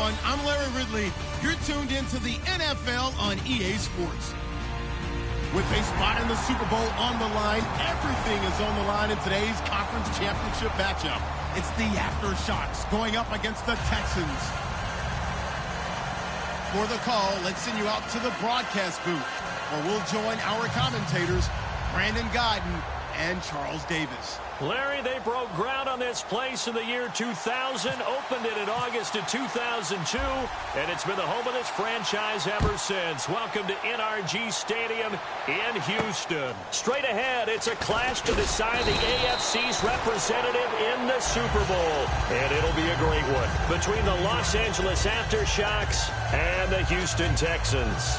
everyone. I'm Larry Ridley. You're tuned into the NFL on EA Sports. With a spot in the Super Bowl on the line, everything is on the line in today's conference championship matchup. It's the Aftershocks going up against the Texans. For the call, let's send you out to the broadcast booth, where we'll join our commentators, Brandon Guyton and Charles Davis. Larry, they broke ground on this place in the year 2000, opened it in August of 2002, and it's been the home of this franchise ever since. Welcome to NRG Stadium in Houston. Straight ahead, it's a clash to decide the AFC's representative in the Super Bowl, and it'll be a great one between the Los Angeles Aftershocks and the Houston Texans.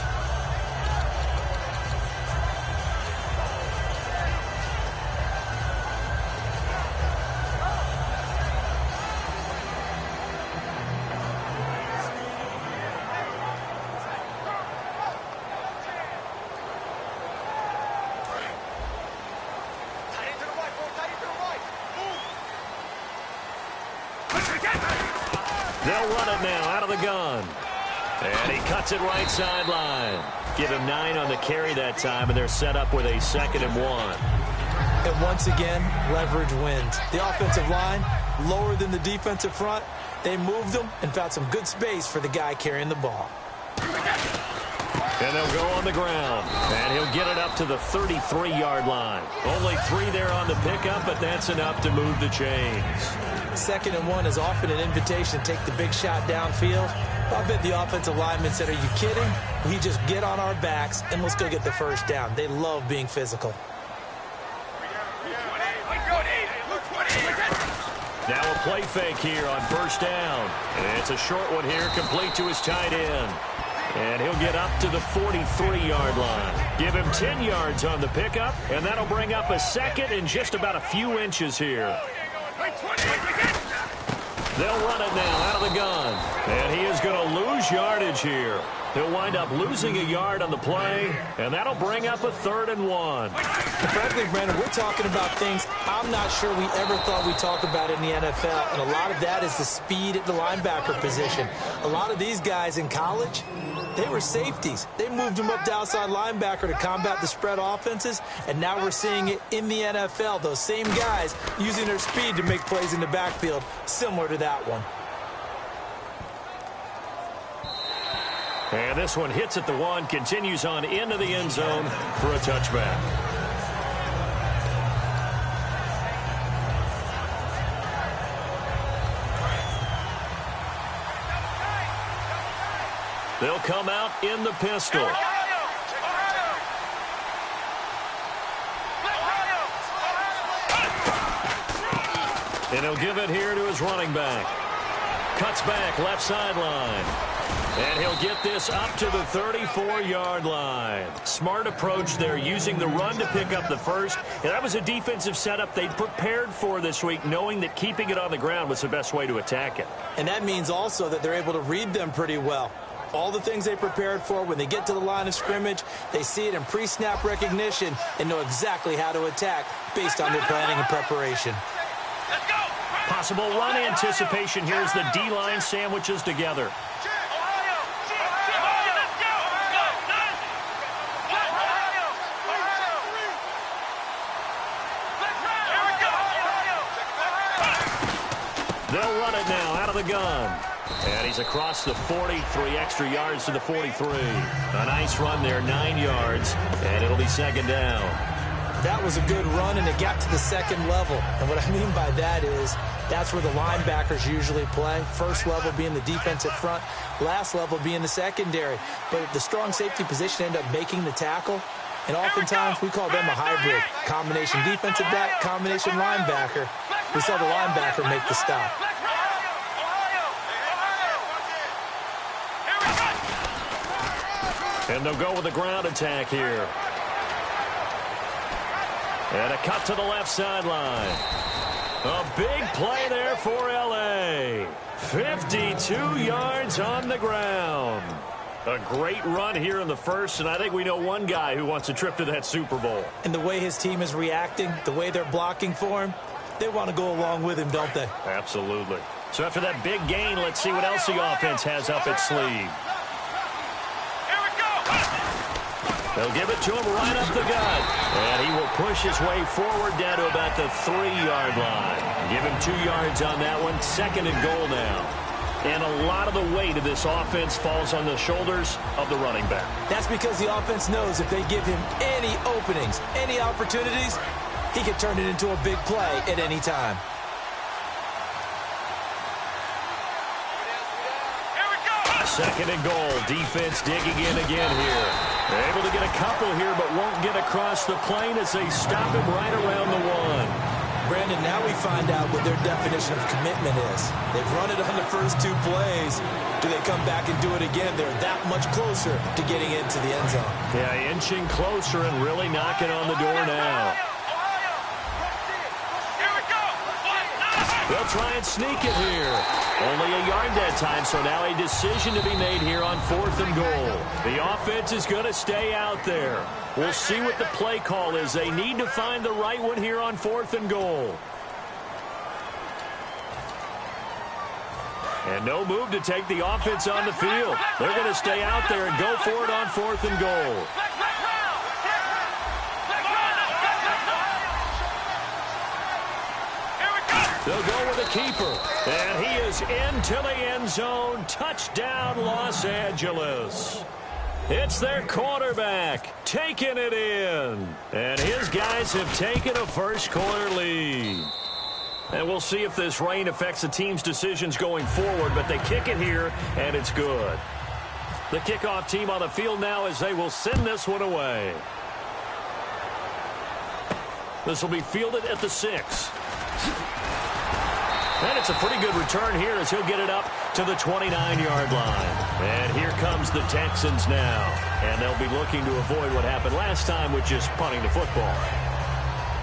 They'll run it now out of the gun. And he cuts it right sideline. Give him 9 on the carry that time, and they're set up with a 2nd and 1. And once again, leverage wins. The offensive line, lower than the defensive front. They moved them and found some good space for the guy carrying the ball. And they'll go on the ground. And he'll get it up to the 33-yard line. Only 3 there on the pickup, but that's enough to move the chains. 2nd and 1 is often an invitation to take the big shot downfield. I bet the offensive lineman said, "Are you kidding? We just get on our backs and let's go get the first down." They love being physical. Now a play fake here on 1st down. And it's a short one here, complete to his tight end. And he'll get up to the 43-yard line. Give him 10 yards on the pickup, and that'll bring up a 2nd and just about a few inches here. They'll run it now out of the gun. And he is going to lose yardage here. He'll wind up losing a yard on the play, and that'll bring up a 3rd and 1. Frankly, Brandon, we're talking about things I'm not sure we ever thought we'd talk about in the NFL, and a lot of that is the speed at the linebacker position. A lot of these guys in college, they were safeties. They moved them up to outside linebacker to combat the spread offenses, and now we're seeing it in the NFL. Those same guys using their speed to make plays in the backfield, similar to that one. And this one hits at the 1, continues on into the end zone for a touchback. They'll come out in the pistol. And he'll give it here to his running back. Cuts back, left sideline. And he'll get this up to the 34-yard line. Smart approach there, using the run to pick up the first. And that was a defensive setup they'd prepared for this week, knowing that keeping it on the ground was the best way to attack it. And that means also that they're able to read them pretty well. All the things they prepared for, when they get to the line of scrimmage, they see it in pre-snap recognition and know exactly how to attack based on their planning and preparation. Let's go. Possible run anticipation here as the D-line sandwiches together. They'll run it now out of the gun. And he's across the 40, 3 extra yards to the 43. A nice run there, 9 yards, and it'll be 2nd down. That was a good run, and it got to the 2nd level. And what I mean by that is that's where the linebackers usually play. First level being the defensive front, last level being the secondary. But the strong safety position ended up making the tackle. And oftentimes we call them a hybrid. Combination defensive back, combination linebacker. We saw the linebacker make the stop. And they'll go with a ground attack here. And a cut to the left sideline. A big play there for L.A. 52 yards on the ground. A great run here in the first, and I think we know one guy who wants a trip to that Super Bowl. And the way his team is reacting, the way they're blocking for him, they want to go along with him, don't they? Absolutely. So after that big gain, let's see what else the offense has up its sleeve. They'll give it to him right up the gut. And he will push his way forward down to about the 3-yard line. Give him 2 yards on that one. 2nd and goal now. And a lot of the weight of this offense falls on the shoulders of the running back. That's because the offense knows if they give him any openings, any opportunities, he can turn it into a big play at any time. Second and goal. Defense digging in again here. They're able to get a couple here, but won't get across the plane as they stop him right around the 1. Brandon, now we find out what their definition of commitment is. They've run it on the first 2 plays. Do they come back and do it again? They're that much closer to getting into the end zone. Yeah, inching closer and really knocking on the door now. They'll try and sneak it here. Only a yard that time, so now a decision to be made here on 4th and goal. The offense is going to stay out there. We'll see what the play call is. They need to find the right one here on 4th and goal. And no move to take the offense on the field. They're going to stay out there and go for it on 4th and goal. They'll go with a keeper. And he is into the end zone. Touchdown, Los Angeles. It's their quarterback taking it in. And his guys have taken a first-quarter lead. And we'll see if this rain affects the team's decisions going forward, but they kick it here, and it's good. The kickoff team on the field now as they will send this one away. This will be fielded at the 6. And it's a pretty good return here as he'll get it up to the 29-yard line. And here comes the Texans now. And they'll be looking to avoid what happened last time, which is punting the football.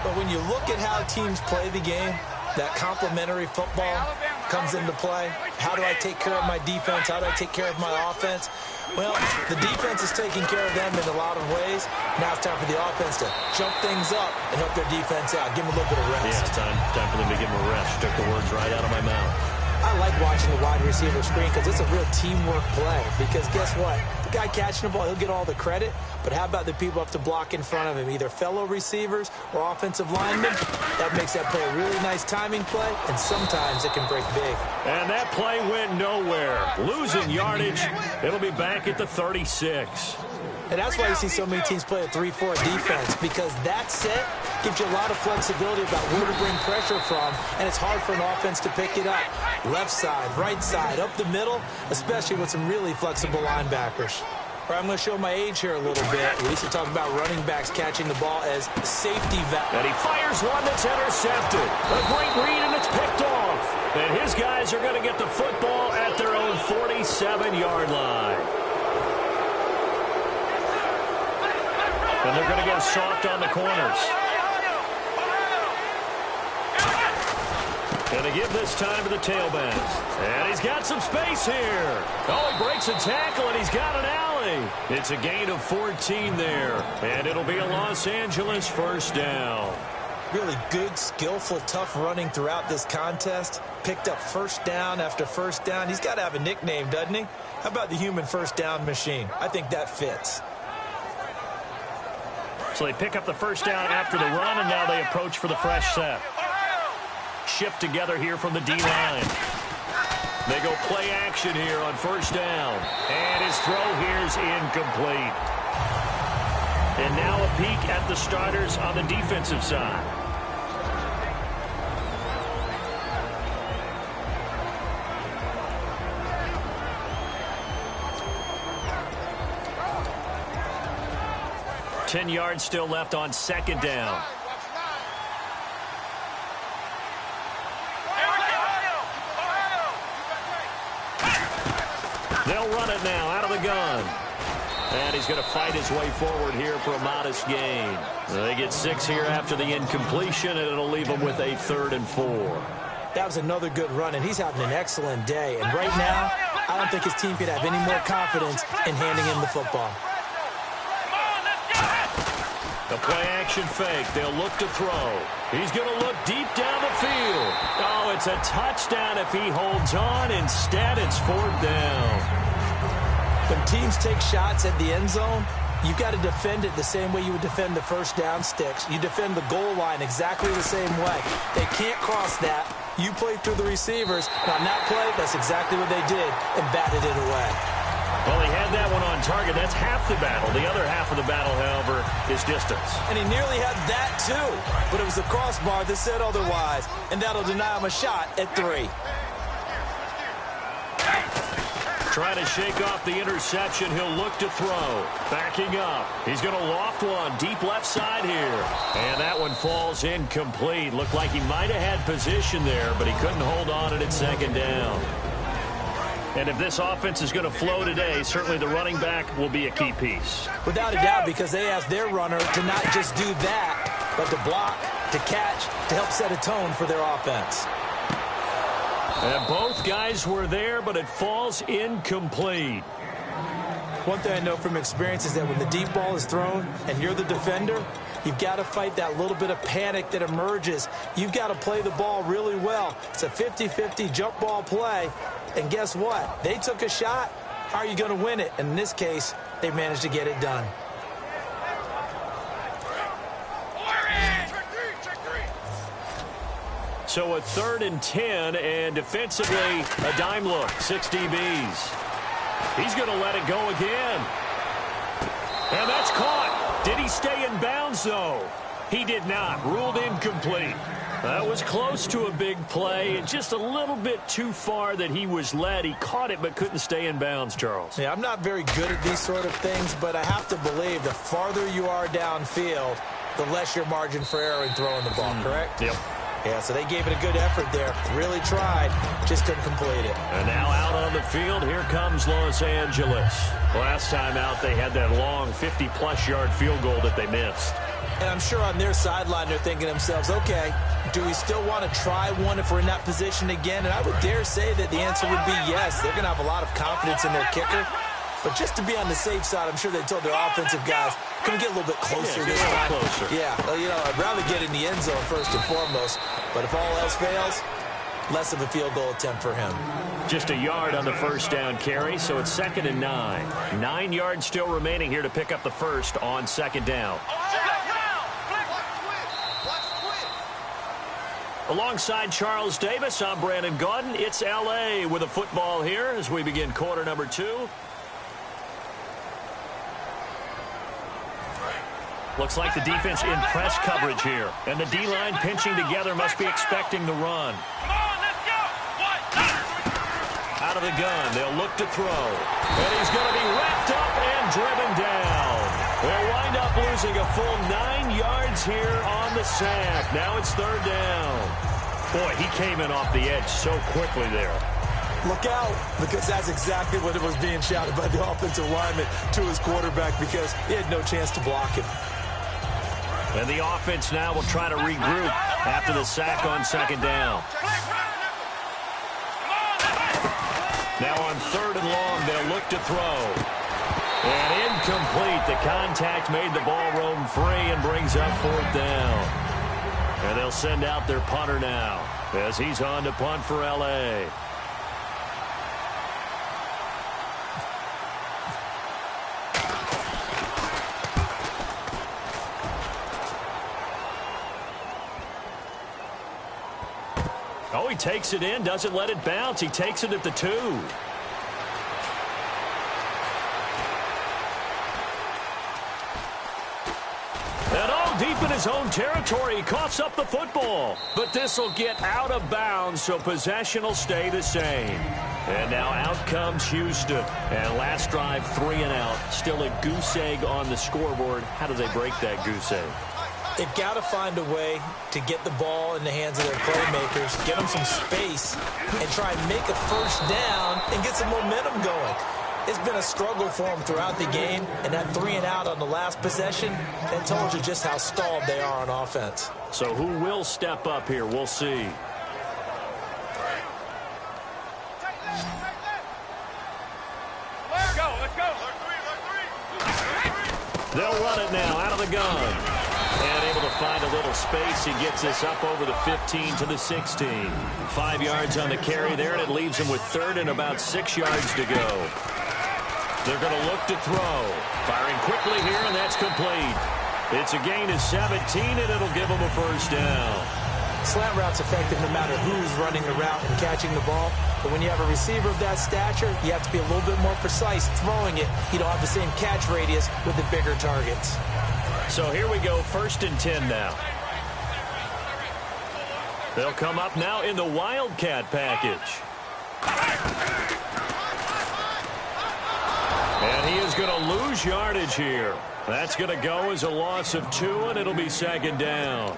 But when you look at how teams play the game, that complementary football comes into play. How do I take care of my defense? How do I take care of my offense? Well, the defense is taking care of them in a lot of ways. Now it's time for the offense to jump things up and help their defense out. Give them a little bit of rest. Yeah, it's time for them to give them a rest. Took the words right out of my mouth. I like watching the wide receiver screen because it's a real teamwork play. Because guess what? The guy catching the ball, he'll get all the credit. But how about the people up to block in front of him? Either fellow receivers or offensive linemen. That makes that play a really nice timing play. And sometimes it can break big. And that play went nowhere. Losing yardage. It'll be back at the 36. And that's why you see so many teams play a 3-4 defense, because that set gives you a lot of flexibility about where to bring pressure from, and it's hard for an offense to pick it up. Left side, right side, up the middle, especially with some really flexible linebackers. All right, I'm going to show my age here a little bit. We used to talk about running backs catching the ball as safety valve. And he fires one that's intercepted. A great read, and it's picked off. And his guys are going to get the football at their own 47-yard line. And they're going to go soft on the corners. Going to give this time to the tailback. And he's got some space here. Oh, he breaks a tackle, and he's got an alley. It's a gain of 14 there. And it'll be a Los Angeles first down. Really good, skillful, tough running throughout this contest. Picked up first down after first down. He's got to have a nickname, doesn't he? How about the human first down machine? I think that fits. So they pick up the first down after the run, and now they approach for the fresh set. Shift together here from the D-line. They go play action here on first down. And his throw here is incomplete. And now a peek at the starters on the defensive side. Ten yards still left on second down. They'll run it now out of the gun. And he's going to fight his way forward here for a modest gain. They get 6 here after the incompletion, and it'll leave them with a 3rd and 4. That was another good run, and he's having an excellent day. And right now, I don't think his team could have any more confidence in handing him the football. The play-action fake. They'll look to throw. He's going to look deep down the field. Oh, it's a touchdown if he holds on. Instead, it's 4th down. When teams take shots at the end zone, you've got to defend it the same way you would defend the first down sticks. You defend the goal line exactly the same way. They can't cross that. You play through the receivers. And on that play, that's exactly what they did and batted it away. Well, he had that one on target. That's half the battle. The other half of the battle, however, is distance. And he nearly had that, too. But it was the crossbar that said otherwise. And that'll deny him a shot at 3. Trying to shake off the interception. He'll look to throw. Backing up. He's going to loft one deep left side here. And that one falls incomplete. Looked like he might have had position there, but he couldn't hold on it at 2nd down. And if this offense is going to flow today, certainly the running back will be a key piece. Without a doubt, because they asked their runner to not just do that, but to block, to catch, to help set a tone for their offense. And both guys were there, but it falls incomplete. One thing I know from experience is that when the deep ball is thrown and you're the defender, you've got to fight that little bit of panic that emerges. You've got to play the ball really well. It's a 50-50 jump ball play. And guess what? They took a shot. How are you going to win it? And in this case, they managed to get it done. So a 3rd and 10, and defensively, a dime look. 6 DBs. He's going to let it go again. And that's caught. Did he stay in bounds, though? He did not. Ruled incomplete. That was close to a big play, and just a little bit too far that he was led. He caught it but couldn't stay in bounds, Charles. Yeah, I'm not very good at these sort of things, but I have to believe the farther you are downfield, the less your margin for error in throwing the ball, correct? Yep. Yeah, so they gave it a good effort there. Really tried, just couldn't complete it. And now out on the field, here comes Los Angeles. Last time out, they had that long 50-plus yard field goal that they missed. And I'm sure on their sideline, they're thinking to themselves, okay, do we still want to try one if we're in that position again? And I would dare say that the answer would be yes. They're going to have a lot of confidence in their kicker. But just to be on the safe side, I'm sure they told their offensive guys, can we get a little bit closer this time? Closer. Yeah, well, you know, I'd rather get in the end zone first and foremost. But if all else fails, less of a field goal attempt for him. Just a yard on the first down carry, so it's 2nd and 9. 9 yards still remaining here to pick up the first on 2nd down. Alongside Charles Davis, I'm Brandon Gaudin. It's L.A. with a football here as we begin quarter number 2. Looks like the defense in press coverage here. And the D-line pinching together must be expecting the run. Out of the gun, they'll look to throw. And he's going to be wrapped up and driven down. They'll wind up losing a full 9 yards here on the sack. Now it's 3rd down. Boy, he came in off the edge so quickly there. Look out, because that's exactly what it was being shouted by the offensive lineman to his quarterback, because he had no chance to block him. And the offense now will try to regroup after the sack on 2nd down. Now on 3rd and long, they'll look to throw. And incomplete. The contact made the ball roam free and brings up 4th down. And they'll send out their punter now as he's on to punt for L.A. Oh, he takes it in, doesn't let it bounce. He takes it at the 2. And deep in his own territory, he coughs up the football. But this will get out of bounds, so possession will stay the same. And now out comes Houston. And last drive, 3 and out. Still a goose egg on the scoreboard. How do they break that goose egg? They've got to find a way to get the ball in the hands of their playmakers, get them some space, and try and make a first down and get some momentum going. It's been a struggle for them throughout the game, and that 3 and out on the last possession, that told you just how stalled they are on offense. So who will step up here? We'll see. Let's go. They'll run it now out of the gun. And able to find a little space. He gets this up over the 15 to the 16. 5 yards on the carry there, and it leaves him with third and about 6 yards to go. They're going to look to throw. Firing quickly here, and that's complete. It's a gain of 17, and it'll give him a first down. Slant route's effective no matter who's running the route and catching the ball. But when you have a receiver of that stature, you have to be a little bit more precise throwing it. You don't have the same catch radius with the bigger targets. So here we go, 1st and 10 now. They'll come up now in the Wildcat package. And he is going to lose yardage here. That's going to go as a loss of 2, and it'll be 2nd down.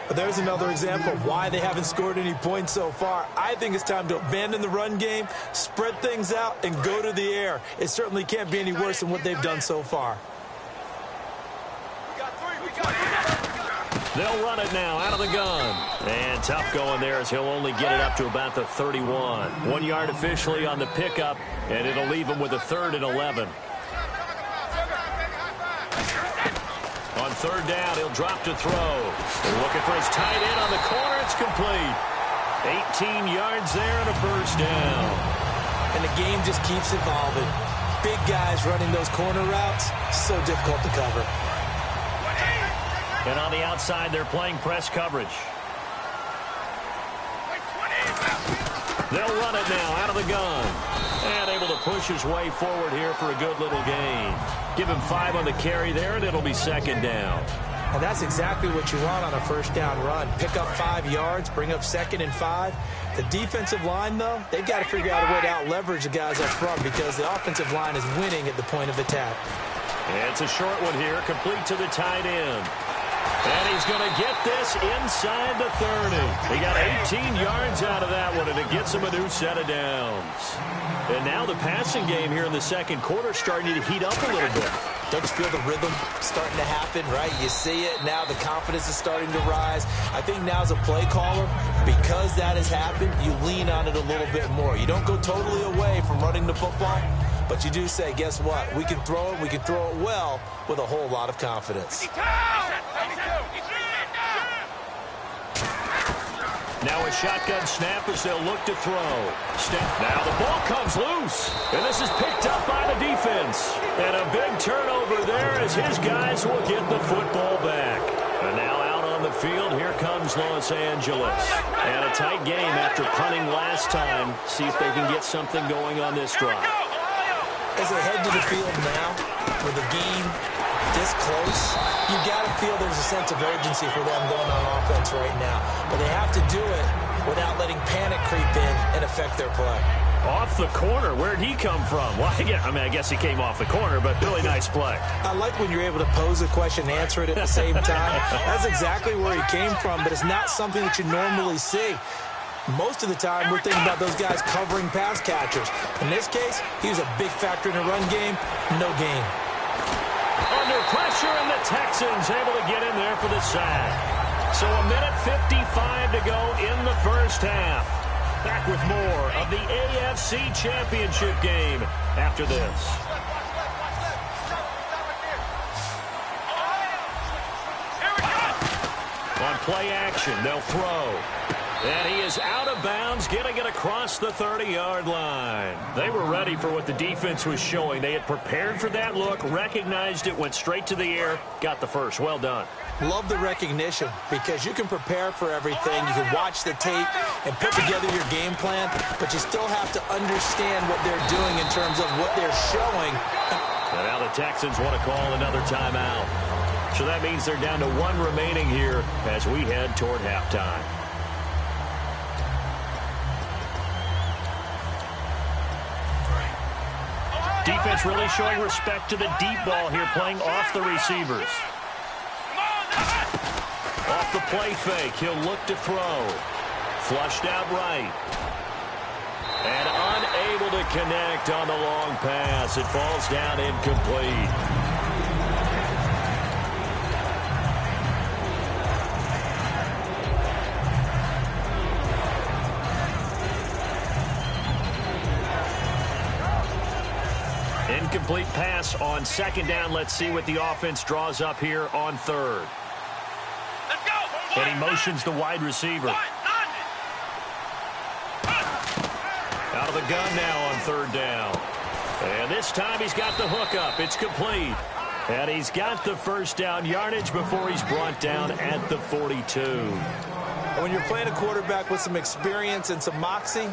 But there's another example of why they haven't scored any points so far. I think it's time to abandon the run game, spread things out, and go to the air. It certainly can't be any worse than what they've done so far. They'll run it now out of the gun. And tough going there as he'll only get it up to about the 31. 1 yard officially on the pickup, and it'll leave him with a 3rd and 11. On 3rd down, he'll drop to throw. Looking for his tight end on the corner. It's complete. 18 yards there and a first down. And the game just keeps evolving. Big guys running those corner routes, so difficult to cover. And on the outside, they're playing press coverage. They'll run it now out of the gun. And able to push his way forward here for a good little gain. Give him 5 on the carry there, and it'll be 2nd down. And that's exactly what you want on a 1st down run. Pick up 5 yards, bring up 2nd and 5. The defensive line, though, they've got to figure out a way to out-leverage the guys up front because the offensive line is winning at the point of attack. And it's a short one here, complete to the tight end. And he's going to get this inside the 30. He got 18 yards out of that one, and it gets him a new set of downs. And now the passing game here in the 2nd quarter starting to heat up a little bit. Don't you feel the rhythm starting to happen, right? You see it. Now the confidence is starting to rise. I think now as a play caller, because that has happened, you lean on it a little bit more. You don't go totally away from running the football, but you do say, guess what? We can throw it. We can throw it well with a whole lot of confidence. Now a shotgun snap as they'll look to throw. Now the ball comes loose. And this is picked up by the defense. And a big turnover there as his guys will get the football back. And now out on the field, here comes Los Angeles. And a tight game after punting last time. See if they can get something going on this drive. As they head to the field now, with the game this close, you got to feel there's a sense of urgency for them going on offense right now. But they have to do it without letting panic creep in and affect their play. Off the corner, where'd he come from? Well, I guess he came off the corner, but really nice play. I like when you're able to pose a question and answer it at the same time. That's exactly where he came from, but it's not something that you normally see. Most of the time, we're thinking about those guys covering pass catchers. In this case, he was a big factor in the run game. No gain. Under pressure, and the Texans able to get in there for the sack. So a minute 55 to go in the first half. Back with more of the AFC Championship game after this. On play action, they'll throw. And he is out of bounds, getting it across the 30-yard line. They were ready for what the defense was showing. They had prepared for that look, recognized it, went straight to the air, got the first. Well done. Love the recognition because you can prepare for everything. You can watch the tape and put together your game plan, but you still have to understand what they're doing in terms of what they're showing. And now the Texans want to call another timeout. So that means they're down to 1 remaining here as we head toward halftime. Defense really showing respect to the deep ball here, playing off the receivers. Off the play fake, he'll look to throw. Flushed out right. And unable to connect on the long pass. It falls down incomplete. Incomplete pass on second down. Let's see what the offense draws up here on third. And he motions the wide receiver. Out of the gun now on third down. And this time he's got the hook up. It's complete. And he's got the first down yardage before he's brought down at the 42. When you're playing a quarterback with some experience and some moxie,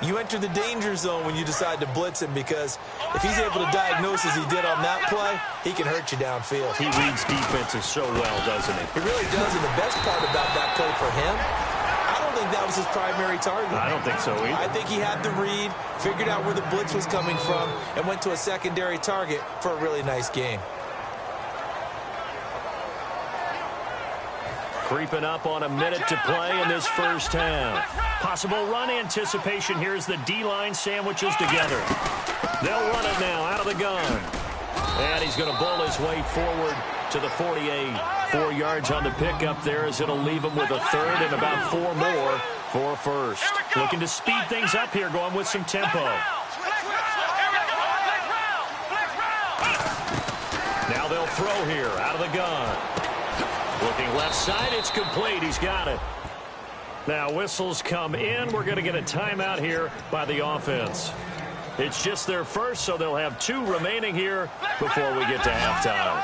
you enter the danger zone when you decide to blitz him, because if he's able to diagnose as he did on that play, he can hurt you downfield. He reads defenses so well, doesn't he? He really does, and the best part about that play for him, I don't think that was his primary target. I don't think so either. I think he had the read, figured out where the blitz was coming from, and went to a secondary target for a really nice game. Creeping up on a minute to play in this first half. Possible run anticipation here as the D-line sandwiches together. They'll run it now out of the gun. And he's going to bull his way forward to the 48. 4 yards on the pickup there as it'll leave him with a third and about 4 more for first. Looking to speed things up here, going with some tempo. Now they'll throw here out of the gun. Looking left side, it's complete. He's got it. Now whistles come in. We're going to get a timeout here by the offense. It's just their first, so they'll have 2 remaining here before we get to halftime.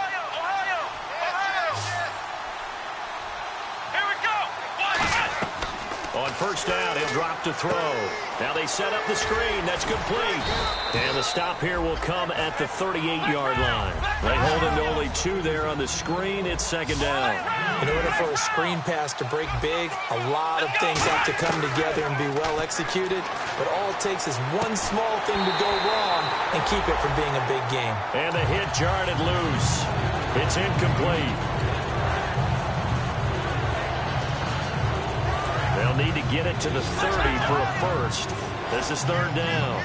On first down, he'll drop to throw. Now they set up the screen. That's complete. And the stop here will come at the 38-yard line. They hold him to only 2 there on the screen. It's second down. In order for a screen pass to break big, a lot of things have to come together and be well executed. But all it takes is one small thing to go wrong and keep it from being a big game. And the hit jarred it loose. It's incomplete. They'll need to get it to the 30 for a first. This is third down.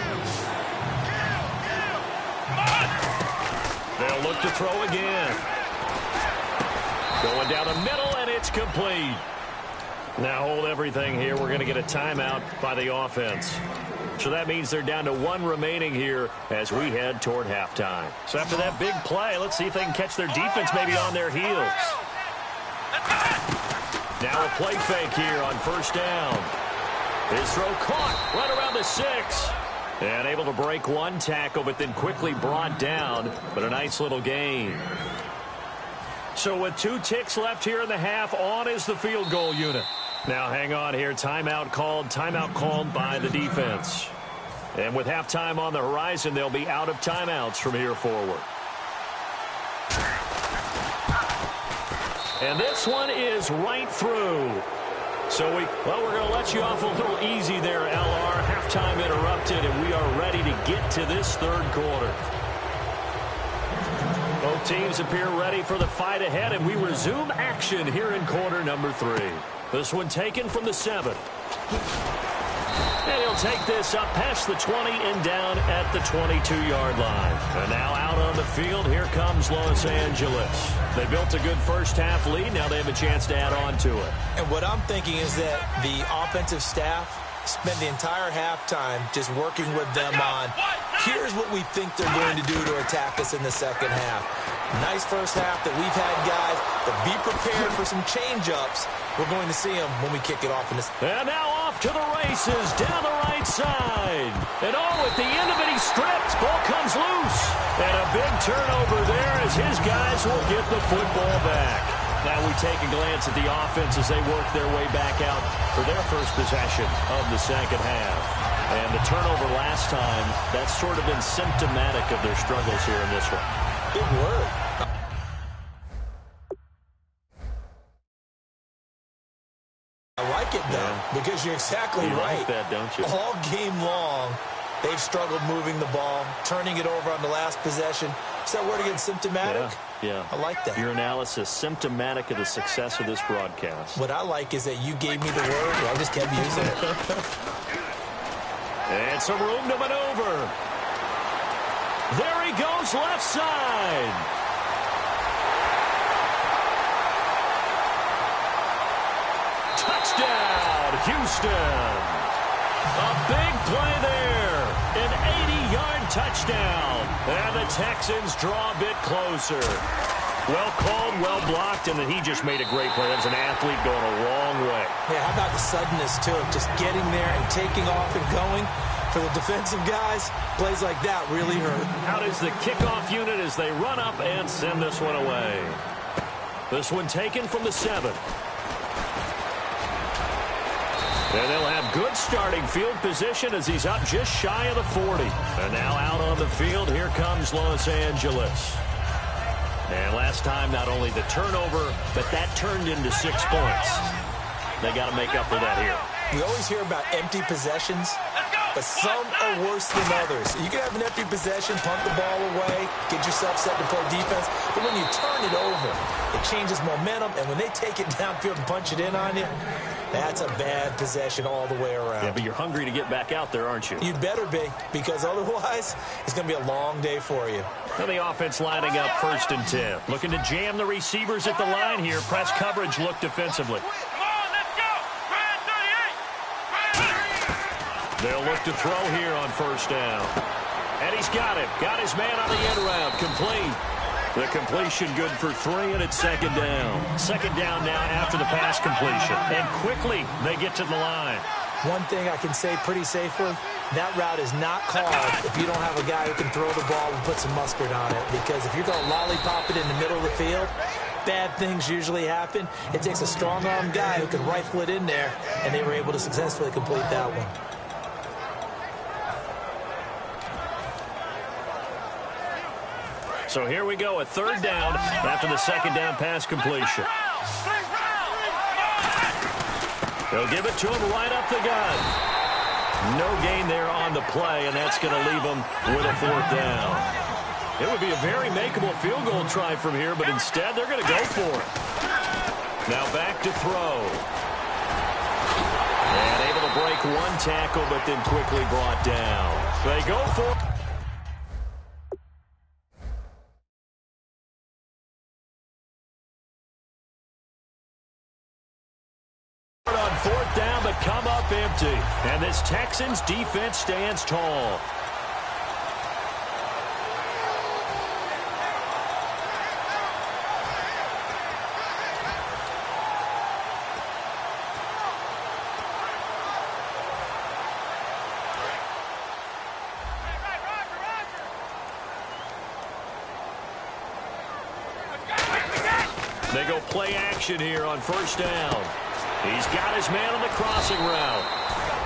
They'll look to throw again. Going down the middle, and it's complete. Now hold everything here. We're going to get a timeout by the offense. So that means they're down to 1 remaining here as we head toward halftime. So after that big play, let's see if they can catch their defense maybe on their heels. Now a play fake here on first down. His throw caught right around the 6. And able to break 1 tackle, but then quickly brought down. But a nice little gain. So with 2 ticks left here in the half, on is the field goal unit. Now hang on here. Timeout called by the defense. And with halftime on the horizon, they'll be out of timeouts from here forward. And this one is right through. So we're going to let you off a little easy there, LR. Halftime interrupted, and we are ready to get to this third quarter. Both teams appear ready for the fight ahead, and we resume action here in quarter number 3. This one taken from the 7. And he'll take this up past the 20 and down at the 22-yard line. And now out on the field, here comes Los Angeles. They built a good first-half lead. Now they have a chance to add on to it. And what I'm thinking is that the offensive staff spent the entire halftime just working with them on, here's what we think they're going to do to attack us in the second half. Nice first half that we've had, guys, but be prepared for some change-ups. We're going to see them when we kick it off in this. And now off to the races, down the right side. And at the end of it, he stripped. Ball comes loose. And a big turnover there as his guys will get the football back. Now we take a glance at the offense as they work their way back out for their first possession of the second half. And the turnover last time, that's sort of been symptomatic of their struggles here in this one. Good word. I like it, though, because you're exactly right. You like that, don't you? All game long, they've struggled moving the ball, turning it over on the last possession. Is that word again, symptomatic? Yeah. I like that. Your analysis, symptomatic of the success of this broadcast. What I like is that you gave me the word, and I just kept using it. And some room to maneuver. There he goes, left side. Touchdown, Houston. A big play there. An 80-yard touchdown. And the Texans draw a bit closer. Well called, well blocked, and then he just made a great play. That was an athlete going a long way. Yeah, how about the suddenness, too, of just getting there and taking off and going? For the defensive guys, plays like that really hurt. Out is the kickoff unit as they run up and send this one away. This one taken from the 7. And they'll have good starting field position as he's up just shy of the 40. And now out on the field, here comes Los Angeles. And last time, not only the turnover, but that turned into 6 points. They got to make up for that here. We always hear about empty possessions, but some are worse than others. You can have an empty possession, punt the ball away, get yourself set to play defense, but when you turn it over, it changes momentum, and when they take it downfield and punch it in on you, that's a bad possession all the way around. Yeah, but you're hungry to get back out there, aren't you? You'd better be, because otherwise, it's going to be a long day for you. Now the offense lining up 1st and 10. Looking to jam the receivers at the line here. Press coverage look defensively. They'll look to throw here on 1st down. And he's got it. Got his man on the end route. Complete. The completion good for 3, and it's 2nd down. 2nd down now after the pass completion. And quickly they get to the line. One thing I can say pretty safely, that route is not called if you don't have a guy who can throw the ball and put some mustard on it. Because if you're going to lollipop it in the middle of the field, bad things usually happen. It takes a strong-arm guy who can rifle it in there, and they were able to successfully complete that one. So here we go, a 3rd down after the 2nd down pass completion. They'll give it to him right up the gut. No gain there on the play, and that's going to leave him with a 4th down. It would be a very makeable field goal try from here, but instead they're going to go for it. Now back to throw. And able to break 1 tackle, but then quickly brought down. They go for it. On 4th down, but come up empty. And this Texans defense stands tall. They go play action here on 1st down. He's got his man on the crossing route.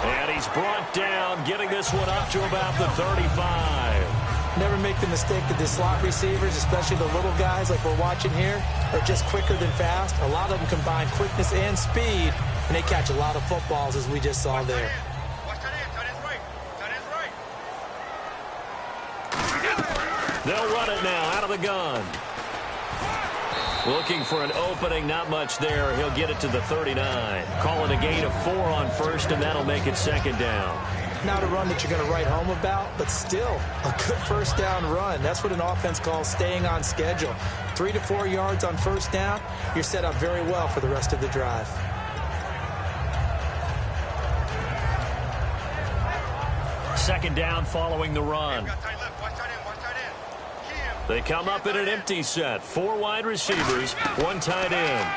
And he's brought down, getting this one up to about the 35. Never make the mistake that the slot receivers, especially the little guys like we're watching here, are just quicker than fast. A lot of them combine quickness and speed, and they catch a lot of footballs, as we just saw there. They'll run it now out of the gun. Looking for an opening, not much there. He'll get it to the 39. Call it a gain of 4 on 1st, and that'll make it 2nd down. Not a run that you're going to write home about, but still a good 1st down run. That's what an offense calls staying on schedule. 3 to 4 yards on 1st down, you're set up very well for the rest of the drive. Second down following the run. They come up in an empty set. 4 wide receivers, 1 tight end.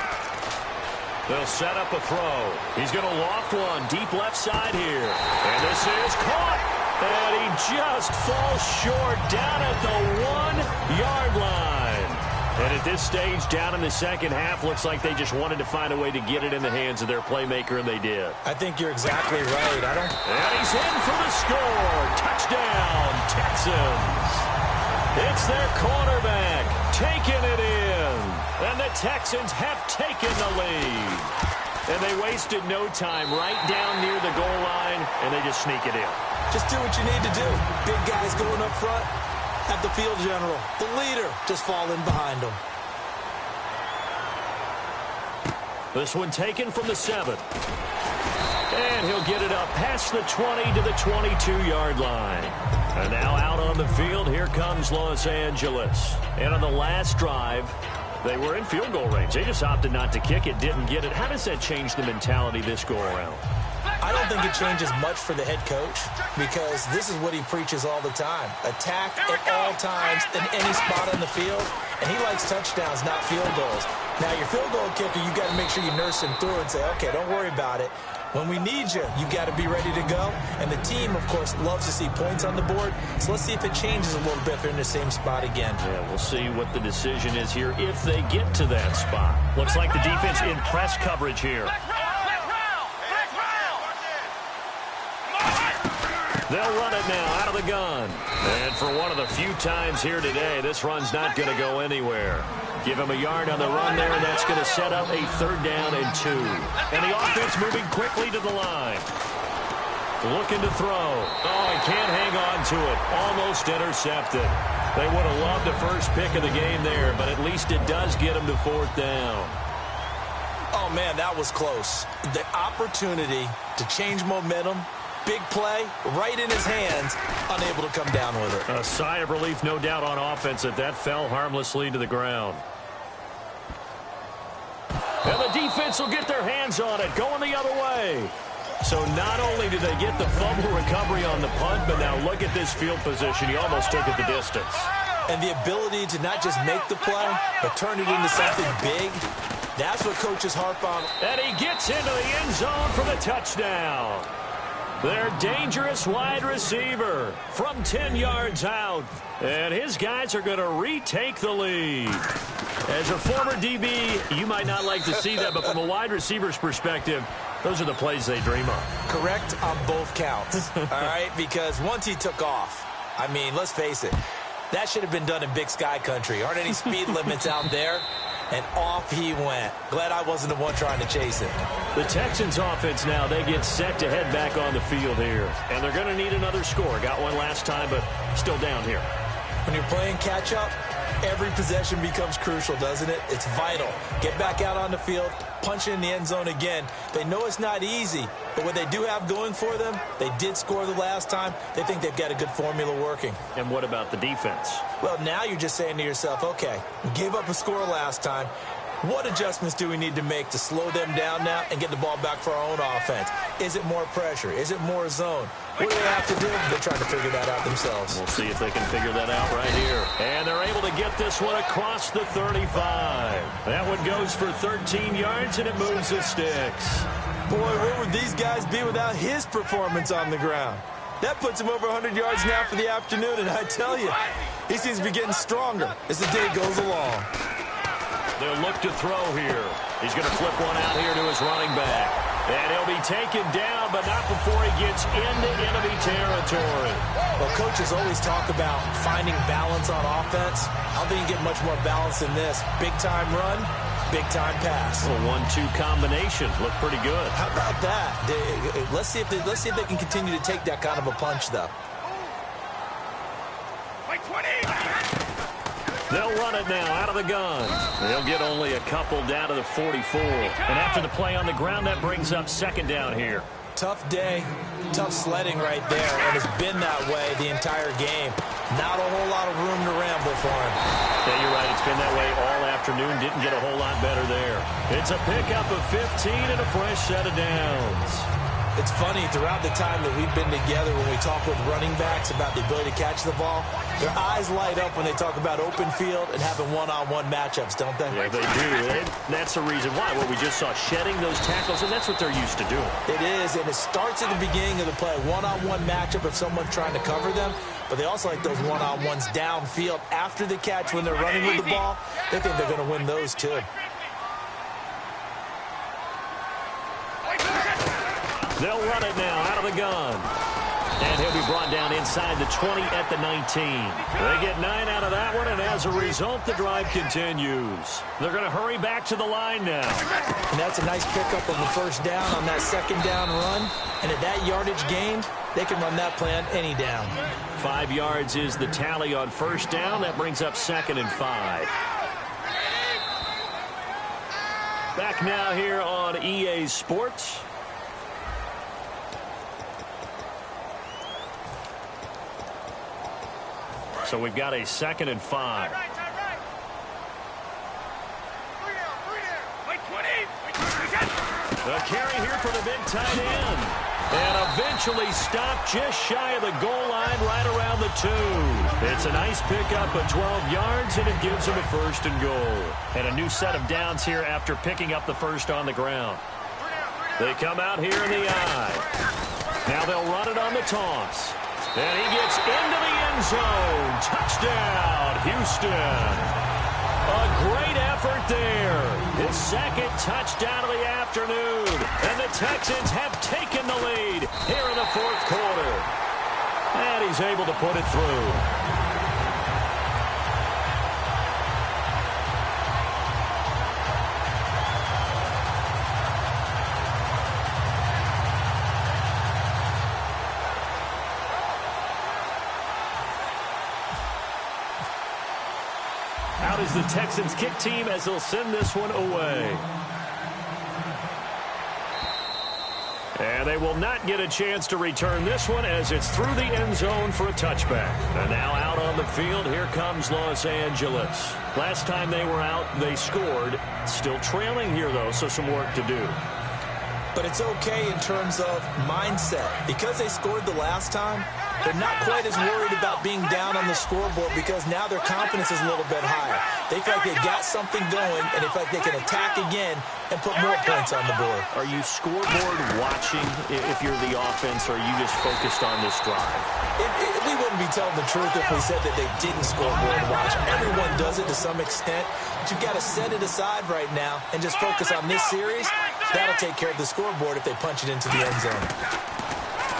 They'll set up a throw. He's going to loft one deep left side here. And this is caught. And he just falls short down at the 1-yard line. And at this stage, down in the second half, looks like they just wanted to find a way to get it in the hands of their playmaker, and they did. I think you're exactly right. And he's in for the score. Touchdown, Texans. It's their quarterback taking it in. And the Texans have taken the lead. And they wasted no time right down near the goal line, and they just sneak it in. Just do what you need to do. Big guys going up front. Have the field general, the leader, just fall in behind them. This one taken from the 7. And he'll get it up past the 20 to the 22-yard line. And now out on the field, here comes Los Angeles. And on the last drive, they were in field goal range. They just opted not to kick it, didn't get it. How does that change the mentality this go-around? I don't think it changes much for the head coach because this is what he preaches all the time. Attack at all times in any spot on the field, and he likes touchdowns, not field goals. Now, your field goal kicker, you got to make sure you nurse him through and say, okay, don't worry about it. When we need you, you got to be ready to go. And the team, of course, loves to see points on the board. So let's see if it changes a little bit if they're in the same spot again. Yeah, we'll see what the decision is here if they get to that spot. Looks like the defense in press coverage here. They'll run it now out of the gun. And for one of the few times here today, this run's not going to go anywhere. Give him a yard on the run there, and that's going to set up a 3rd down and 2. And the offense moving quickly to the line. Looking to throw. Oh, he can't hang on to it. Almost intercepted. They would have loved the first pick of the game there, but at least it does get him to 4th down. Oh, man, that was close. The opportunity to change momentum, big play, right in his hands, unable to come down with it. A sigh of relief, no doubt, on offense that fell harmlessly to the ground. And the defense will get their hands on it, going the other way. So not only did they get the fumble recovery on the punt, but now look at this field position. He almost took it the distance. And the ability to not just make the play, but turn it into something big, that's what coaches harp on. And he gets into the end zone for the touchdown. Their dangerous wide receiver from 10 yards out. And his guys are going to retake the lead. As a former DB, you might not like to see that, but from a wide receiver's perspective, those are the plays they dream of. Correct on both counts, all right? Because once he took off, I mean, let's face it, that should have been done in Big Sky country. Aren't any speed limits out there? And off he went. Glad I wasn't the one trying to chase him. The Texans offense now, they get set to head back on the field here. And they're going to need another score. Got one last time, but still down here. When you're playing catch-up, every possession becomes crucial, doesn't it? It's vital. Get back out on the field, punch it in the end zone again. They know it's not easy, but what they do have going for them, they did score the last time. They think they've got a good formula working. And what about the defense? Well, now you're just saying to yourself, okay, we gave up a score last time. What adjustments do we need to make to slow them down now and get the ball back for our own offense? Is it more pressure? Is it more zone? What do they have to do? They're trying to figure that out themselves. We'll see if they can figure that out right here. And they're able to get this one across the 35. That one goes for 13 yards, and it moves the sticks. Boy, where would these guys be without his performance on the ground? That puts him over 100 yards now for the afternoon, and I tell you, he seems to be getting stronger as the day goes along. They'll look to throw here. He's going to flip one out here to his running back. And he'll be taken down, but not before he gets into enemy territory. Well, coaches always talk about finding balance on offense. I don't think you get much more balance than this. Big-time run, big-time pass. A 1-2 combination. Look pretty good. How about that? Let's see if they can continue to take that kind of a punch, though. They'll run it now out of the gun. They'll get only a couple down to the 44. And after the play on the ground, that brings up 2nd down here. Tough day, tough sledding right there, and it's been that way the entire game. Not a whole lot of room to ramble for him. Yeah, you're right. It's been that way all afternoon. Didn't get a whole lot better there. It's a pickup of 15 and a fresh set of downs. It's funny, throughout the time that we've been together, when we talk with running backs about the ability to catch the ball, their eyes light up when they talk about open field and having one-on-one matchups, don't they? Yeah, they do. And that's the reason why. Well, we just saw shedding those tackles, and that's what they're used to doing. It is, and it starts at the beginning of the play. One-on-one matchup if someone's trying to cover them, but they also like those one-on-ones downfield after the catch when they're running with the ball. They think they're going to win those, too. They'll run it now out of the gun. And he'll be brought down inside the 20 at the 19. They get 9 out of that one, and as a result, the drive continues. They're going to hurry back to the line now. And that's a nice pickup of a 1st down on that 2nd down run. And at that yardage gained, they can run that play on any down. 5 yards is the tally on 1st down. That brings up 2nd and 5. Back now here on EA Sports. So we've got a 2nd and 5. The carry here for the big tight end. And eventually stopped just shy of the goal line right around the 2. It's a nice pickup of 12 yards, and it gives them a 1st and goal. And a new set of downs here after picking up the first on the ground. They come out here in the eye. Now they'll run it on the toss. And he gets into the end zone. Touchdown, Houston. A great effort there. His 2nd touchdown of the afternoon. And the Texans have taken the lead here in the 4th quarter. And he's able to put it through. Out is the Texans kick team as they'll send this one away. And they will not get a chance to return this one as it's through the end zone for a touchback. And now out on the field, here comes Los Angeles. Last time they were out, they scored. Still trailing here, though, so some work to do. But it's okay in terms of mindset. Because they scored the last time, they're not quite as worried about being down on the scoreboard because now their confidence is a little bit higher. They feel like they got something going, and they feel like they can attack again and put more points on the board. Are you scoreboard watching if you're the offense, or are you just focused on this drive? We wouldn't be telling the truth if we said that they didn't scoreboard watch. Everyone does it to some extent, but you've got to set it aside right now and just focus on this series. That'll take care of the scoreboard if they punch it into the end zone.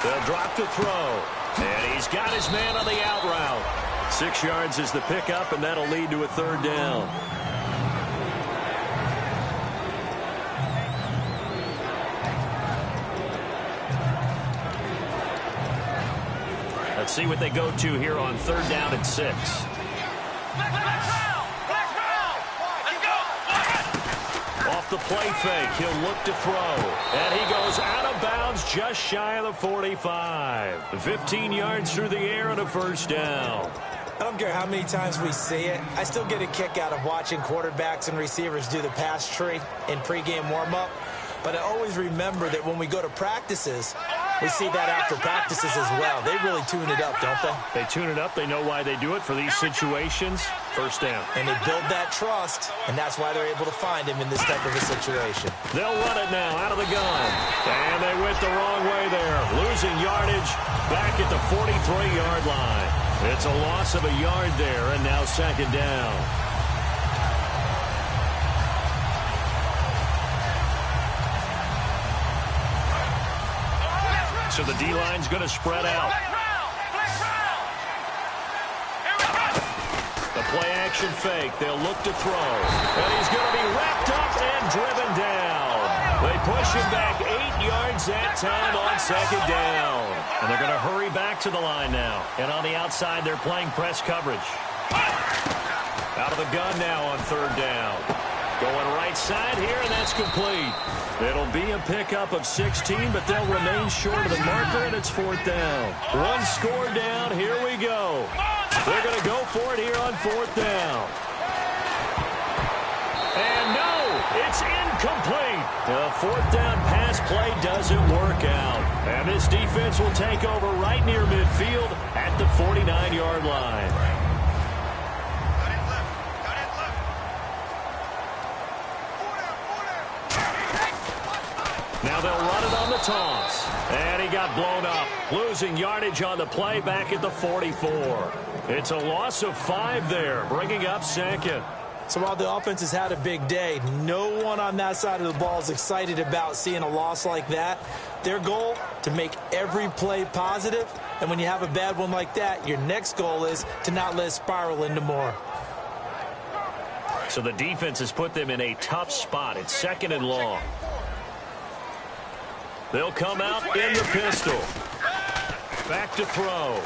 They'll drop to throw. And he's got his man on the out route. 6 yards is the pickup, and that'll lead to a 3rd down. Let's see what they go to here on 3rd down and 6. Off the play fake, he'll look to throw. And he goes out of bounds just shy of the 45. 15 yards through the air and a 1st down. I don't care how many times we see it. I still get a kick out of watching quarterbacks and receivers do the pass tree in pregame warm-up. But I always remember that when we go to practices, we see that after practices as well. They really tune it up, don't they? They tune it up. They know why they do it for these situations. 1st down. And they build that trust, and that's why they're able to find him in this type of a situation. They'll run it now out of the gun. And they went the wrong way there. Losing yardage back at the 43-yard line. It's a loss of a yard there, and now 2nd down. So the D-line's going to spread out. The play-action fake. They'll look to throw. And he's going to be wrapped up and driven down. They push him back 8 yards that time on 2nd down. And they're going to hurry back to the line now. And on the outside, they're playing press coverage. Out of the gun now on 3rd down. Going right side here, and that's complete. It'll be a pickup of 16, but they'll remain short of the marker, and it's 4th down. 1 score down. Here we go. They're going to go for it here on 4th down. And no, it's incomplete. The 4th down pass play doesn't work out. And this defense will take over right near midfield at the 49-yard line. Now they'll run it on the toss. And he got blown up. Losing yardage on the play back at the 44. It's a loss of 5 there, bringing up 2nd. So while the offense has had a big day, no one on that side of the ball is excited about seeing a loss like that. Their goal, to make every play positive. And when you have a bad one like that, your next goal is to not let it spiral into more. So the defense has put them in a tough spot. It's 2nd and long. They'll come out in the pistol. Back to throw.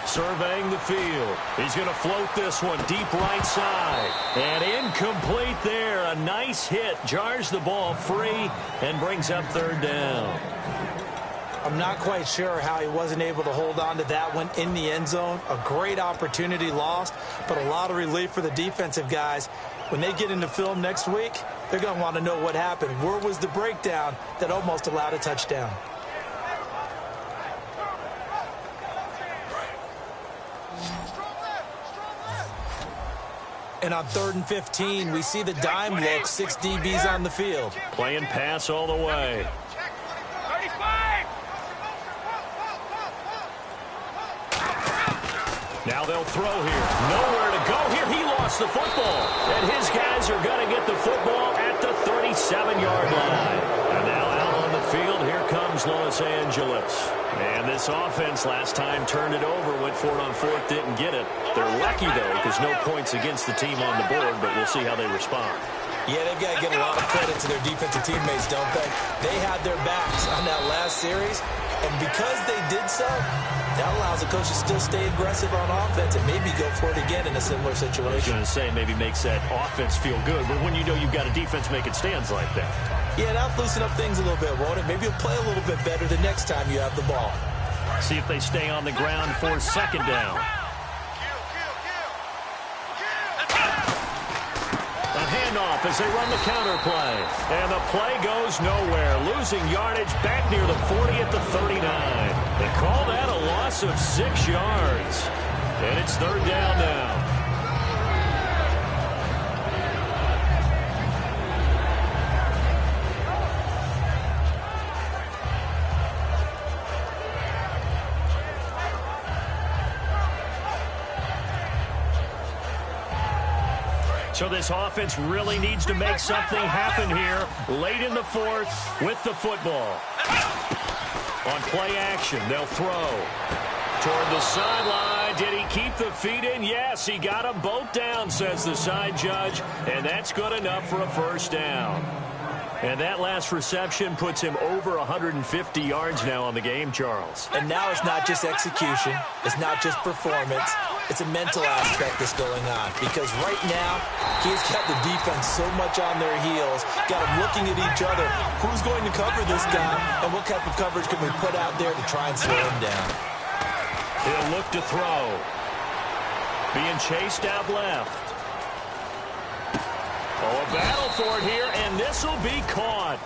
Surveying the field. He's going to float this one deep right side. And incomplete there. A nice hit. Jars the ball free and brings up 3rd down. I'm not quite sure how he wasn't able to hold on to that one in the end zone. A great opportunity lost, but a lot of relief for the defensive guys. When they get into film next week, they're going to want to know what happened. Where was the breakdown that almost allowed a touchdown? And on 3rd and 15, we see the dime look, 6 DBs on the field. Playing pass all the way. Now they'll throw here. Nowhere to go here. He lost the football. And his guys are going to get the football at the 37-yard line. And now out on the field, here comes Los Angeles. And this offense last time turned it over, went for it on 4th, didn't get it. They're lucky, though, because no points against the team on the board, but we'll see how they respond. Yeah, they've got to give a lot of credit to their defensive teammates, don't they? They had their backs on that last series, and because they did so, that allows the coach to still stay aggressive on offense and maybe go for it again in a similar situation. I was going to say maybe makes that offense feel good, but when you know you've got a defense making stands like that. Yeah, that'll loosen up things a little bit, won't it? Maybe you'll play a little bit better the next time you have the ball. See if they stay on the ground for 2nd down. A handoff as they run the counter play. And the play goes nowhere. Losing yardage back near the 40 at the 39. They call that a loss of 6 yards. And it's 3rd down now. So this offense really needs to make something happen here late in the 4th with the football. On play action, they'll throw. Toward the sideline, did he keep the feet in? Yes, he got them both down, says the side judge, and that's good enough for a 1st down. And that last reception puts him over 150 yards now on the game, Charles. And now it's not just execution. It's not just performance. It's a mental aspect that's going on. Because right now, he's got the defense so much on their heels, got them looking at each other. Who's going to cover this guy, and what type of coverage can we put out there to try and slow him down? He'll look to throw. Being chased out left. Oh, a battle for it here, and this will be caught.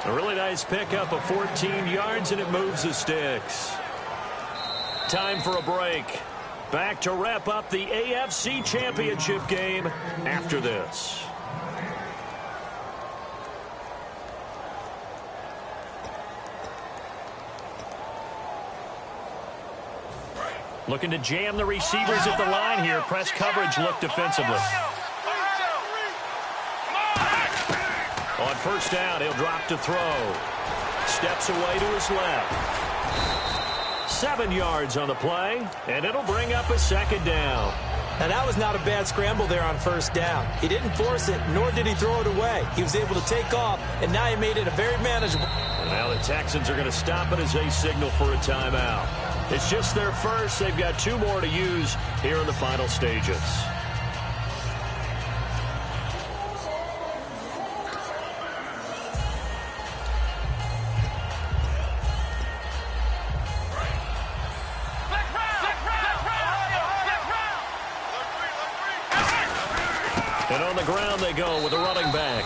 A really nice pickup of 14 yards, and it moves the sticks. Time for a break. Back to wrap up the AFC Championship game after this. Looking to jam the receivers at the line here. Press coverage look defensively. On 1st down, he'll drop to throw. Steps away to his left. 7 yards on the play, and it'll bring up a 2nd down. Now, that was not a bad scramble there on 1st down. He didn't force it, nor did he throw it away. He was able to take off, and now he made it a very manageable. And now the Texans are going to stop it as they signal for a timeout. It's just their first. They've got 2 more to use here in the final stages. And on the ground they go with a running back.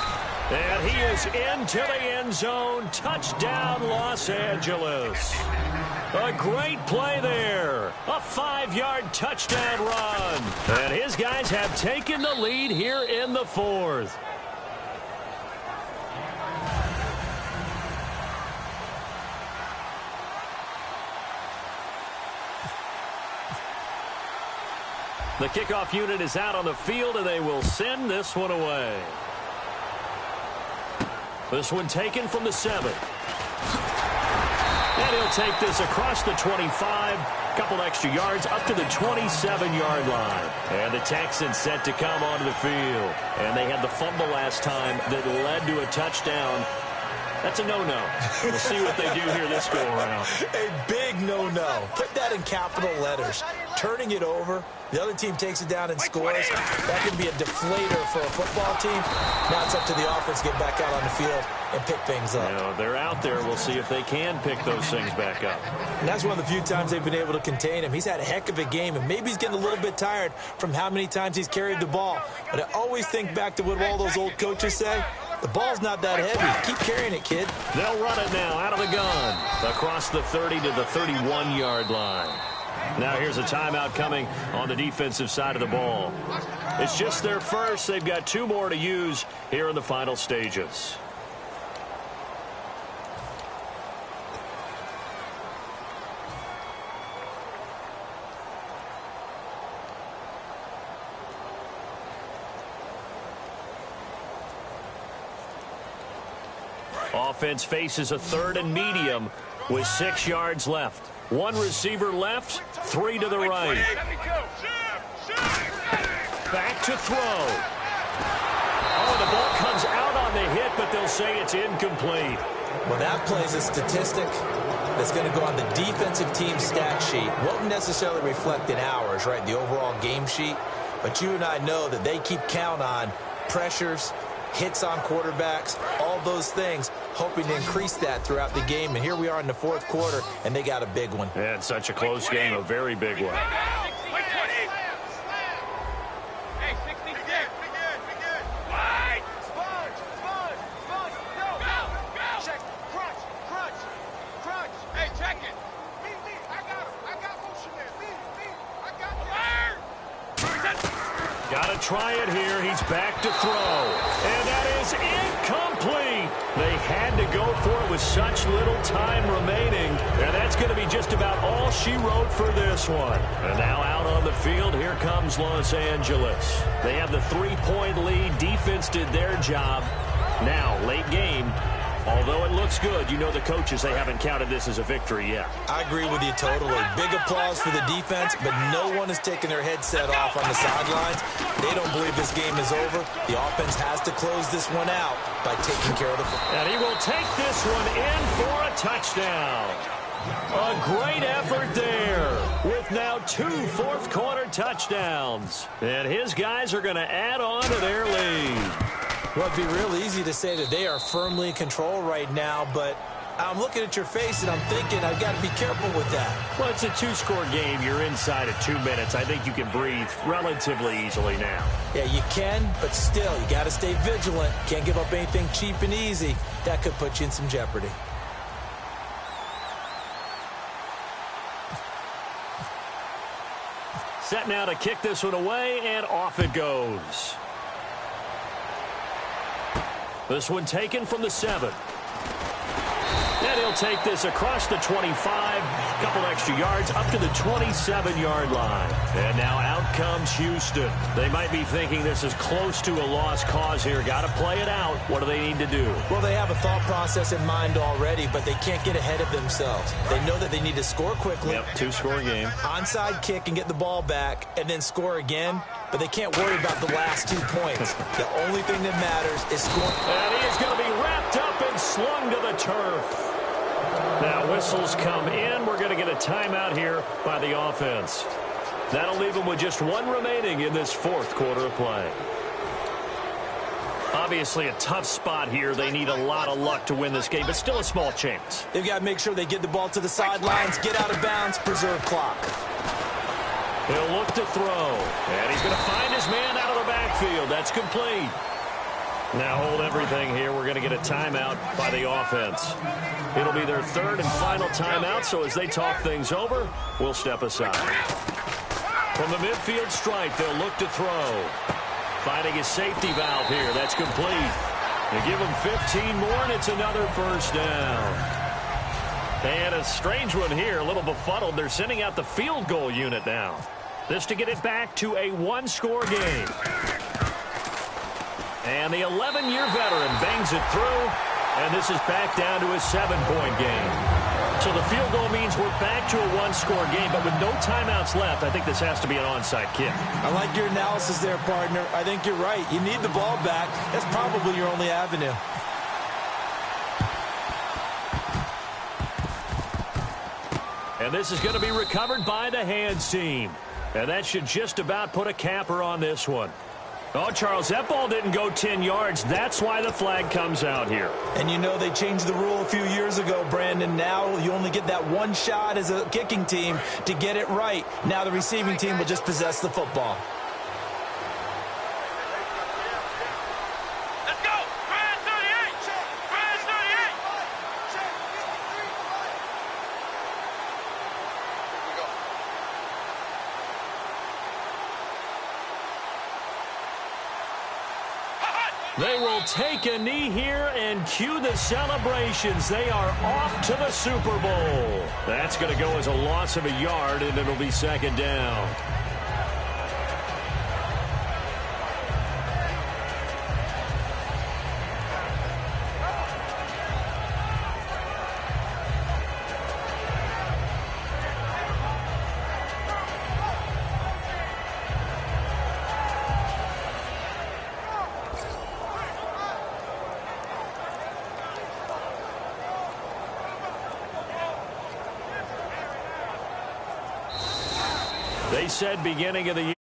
And he is into the end zone. Touchdown, Los Angeles. A great play there. A 5-yard touchdown run. And his guys have taken the lead here in the 4th. The kickoff unit is out on the field, and they will send this one away. This one taken from the 7. And he'll take this across the 25. Couple extra yards up to the 27-yard line. And the Texans set to come onto the field. And they had the fumble last time that led to a touchdown. That's a no-no. We'll see what they do here this go-around. A big no-no. Put that in capital letters. Turning it over, the other team takes it down and scores. That can be a deflator for a football team. Now it's up to the offense to get back out on the field and pick things up. You know, they're out there. We'll see if they can pick those things back up. And that's one of the few times they've been able to contain him. He's had a heck of a game, and maybe he's getting a little bit tired from how many times he's carried the ball. But I always think back to what all those old coaches say. The ball's not that heavy. Keep carrying it, kid. They'll run it now out of the gun. Across the 30 to the 31-yard line. Now here's a timeout coming on the defensive side of the ball. It's just their first. They've got 2 more to use here in the final stages. Offense faces a 3rd and medium with 6 yards left. 1 receiver left, 3 to the right. Back to throw. Oh, the ball comes out on the hit, but they'll say it's incomplete. Well, that plays a statistic that's going to go on the defensive team stat sheet. Won't necessarily reflect in ours, right, the overall game sheet. But you and I know that they keep count on pressures, hits on quarterbacks, all those things, hoping to increase that throughout the game. And here we are in the 4th quarter, and they got a big one. Yeah, it's such a close game, a very big one. Got to try it here. He's back to throw. And that is incomplete. They had to go for it with such little time remaining. And that's going to be just about all she wrote for this one. And now out on the field, here comes Los Angeles. They have the 3-point lead. Defense did their job. Now, late game. Although it looks good, you know the coaches, they haven't counted this as a victory yet. I agree with you totally. Big applause for the defense, but no one is taking their headset off on the sidelines. They don't believe this game is over. The offense has to close this one out by taking care of the football. And he will take this one in for a touchdown. A great effort there with now 2 fourth-quarter touchdowns. And his guys are going to add on to their lead. Well, it'd be real easy to say that they are firmly in control right now, but I'm looking at your face and I'm thinking I've got to be careful with that. Well, it's a 2-score game. You're inside of 2 minutes. I think you can breathe relatively easily now. Yeah, you can, but still, you got to stay vigilant. Can't give up anything cheap and easy. That could put you in some jeopardy. Set now to kick this one away, and off it goes. This one taken from the 7. And he'll take this across the 25, couple extra yards up to the 27-yard line. And now out comes Houston. They might be thinking this is close to a lost cause here. Got to play it out. What do they need to do? Well, they have a thought process in mind already, but they can't get ahead of themselves. They know that they need to score quickly. Yep, 2-score game. Onside kick and get the ball back and then score again. But they can't worry about the last 2 points. The only thing that matters is scoring. And he is going to be wrapped up and slung to the turf. Now whistles come in. We're going to get a timeout here by the offense. That'll leave them with just 1 remaining in this 4th quarter of play. Obviously a tough spot here. They need a lot of luck to win this game, but still a small chance. They've got to make sure they get the ball to the sidelines, get out of bounds, preserve clock. He'll look to throw. And he's going to find his man out of the backfield. That's complete. Now hold everything here. We're going to get a timeout by the offense. It'll be their 3rd and final timeout, so as they talk things over, we'll step aside. From the midfield stripe, they'll look to throw. Finding his safety valve here. That's complete. They give him 15 more, and it's another first down. And a strange one here, a little befuddled. They're sending out the field goal unit now. This to get it back to a 1-score game. And the 11-year veteran bangs it through, and this is back down to a 7-point game. So the field goal means we're back to a 1-score game, but with no timeouts left, I think this has to be an onside kick. I like your analysis there, partner. I think you're right. You need the ball back. That's probably your only avenue. And this is going to be recovered by the hands team. And that should just about put a capper on this one. Oh, Charles, that ball didn't go 10 yards. That's why the flag comes out here. And you know they changed the rule a few years ago, Brandon. Now you only get that 1 shot as a kicking team to get it right. Now the receiving team will just possess the football. They will take a knee here and cue the celebrations. They are off to the Super Bowl. That's going to go as a loss of a yard, and it'll be second down. They said beginning of the year.